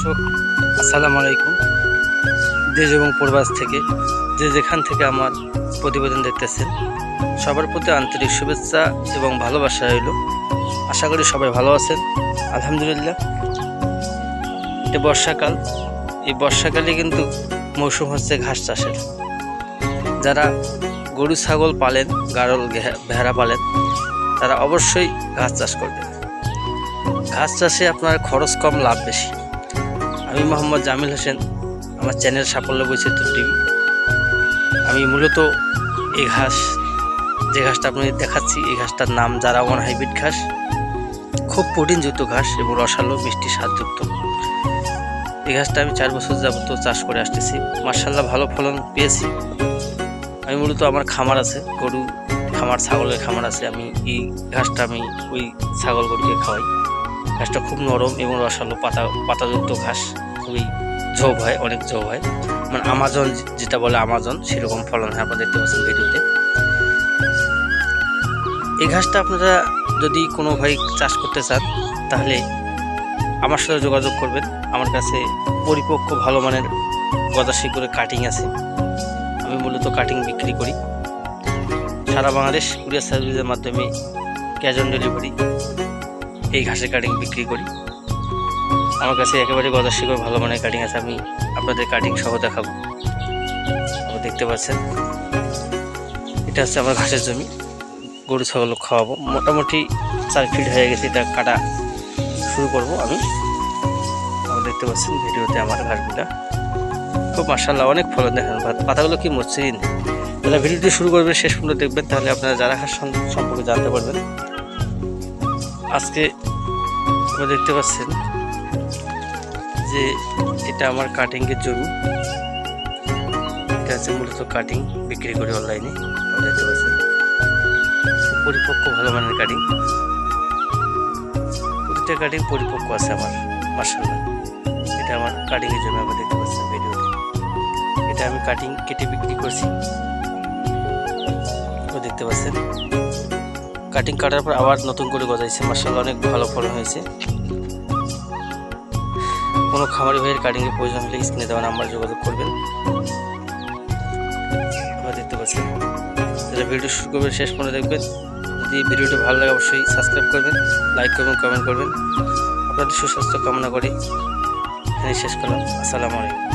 দর্শক, আসসালামু আলাইকুম। দেশ এবং প্রবাস থেকে যে যেখান থেকে আমার প্রতিবেদন দেখতেছেন, সবার প্রতি আন্তরিক শুভেচ্ছা এবং ভালোবাসা রইল। আশা করি সবাই ভালো আছেন। আলহামদুলিল্লাহ। এটা বর্ষাকাল। এই বর্ষাকালে কিন্তু মৌসুম হচ্ছে ঘাস চাষের। যারা গরু ছাগল পালেন, গাড়ল ভেড়া পালেন, তারা অবশ্যই ঘাস চাষ করবেন। ঘাস চাষে আপনার খরচ কম, লাভ বেশি। আমি মোহাম্মদ জামিল হোসেন, আমার চ্যানেল সাফল্য বৈচিত্র্য টিভি। আমি মূলত এই যে ঘাসটা আপনাদের দেখাচ্ছি, এই ঘাসটার নাম জারাওয়ান হাইব্রিড ঘাস। খুব প্রোটিনযুক্ত ঘাস এবং রসালো মিষ্টি স্বাদযুক্ত। এই ঘাসটা আমি 4 বছর যাবত চাষ করে আসতেছি। মার্শাল্লাহ ভালো ফলন পেয়েছি। আমি মূলত আমার খামার আছে, গরু খামার, ছাগলের খামার আছে। আমি এই ঘাসটা ওই ছাগল গরুকে খাওয়াই। ঘাসটা খুব নরম এবং রসালো, পাতাযুক্ত ঘাস। খুবই ঝোপ হয়, অনেক ঝোপ হয়, মানে আমাজন যেটা বলে আমাজন, সেরকম ফলন হয়। আপনারা দেখতে পাচ্ছেন ভিডিওতে। এই ঘাসটা আপনারা যদি কোনো ভাই চাষ করতে চান, তাহলে আমার সাথে যোগাযোগ করবেন। আমার কাছে পরিপক্ক ভালো মানের গজাশি করে কাটিং আছে। আমি মূলত কাটিং বিক্রি করি। সারা বাংলাদেশ কুরিয়ার সার্ভিসের মাধ্যমে ক্যাশ অন ডেলিভারি এই ঘাসের কাটিং বিক্রি করি। আমার কাছে একেবারে গজাশি করে ভালো মানের কাটিং আছে। আমি আপনাদের কাটিং সহ দেখাবো। আপনারা দেখতে পাচ্ছেন, এটা হচ্ছে আমার ঘাসের জমি। গরু ছাগল খাওয়াবো। মোটামুটি 4 ফিট হয়ে গেছে। এটা কাটা শুরু করব আমি। আপনারা দেখতে পাচ্ছেন ভিডিওতে আমার ঘাসগুলা। খুব মাশাআল্লাহ অনেক ফলন। দেখেন পাতাগুলো কি মসৃণ। তাহলে ভিডিওটি শুরু করবেন, শেষ পর্যন্ত দেখবেন, তাহলে আপনারা যারা ঘাস সম্পর্কে জানতে পারবেন। আজকে আপনারা দেখতে পাচ্ছেন যে এটা আমার কাটিংয়ের জমি। এটা হচ্ছে মূলত কাটিং বিক্রি করি অনলাইনে। আপনারা দেখতে পাচ্ছেন পরিপক্ক ভালো মানের কাটিং। প্রতিটা কাটিং পরিপক্ক আছে আমার, মাশাআল্লাহ। এটা আমার কাটিংয়ের জমি। আপনারা দেখতে পাচ্ছেন ভিডিওতে। এটা আমি কাটিং কেটে বিক্রি করছি। আপনারা দেখতে পাচ্ছেন কাটিং কাটার পর আবার নতুন করে গজাইছে। মাশাআল্লাহ অনেক ভালো ফলন হয়েছে। কোনো খামারি ভাইয়ের কাটিংয়ের প্রয়োজন হলে স্ক্রিনে দেওয়া নাম্বারে যোগাযোগ করবেন। আপনারা দেখতে পাচ্ছেন। তাহলে ভিডিও শুরু করবেন, শেষ পর্যন্ত দেখবেন। যদি ভিডিওটি ভালো লাগে অবশ্যই সাবস্ক্রাইব করবেন, লাইক করবেন, কমেন্ট করবেন। আপনাদের সুস্বাস্থ্য কামনা করে এখানে শেষ করলাম। আসসালামু আলাইকুম।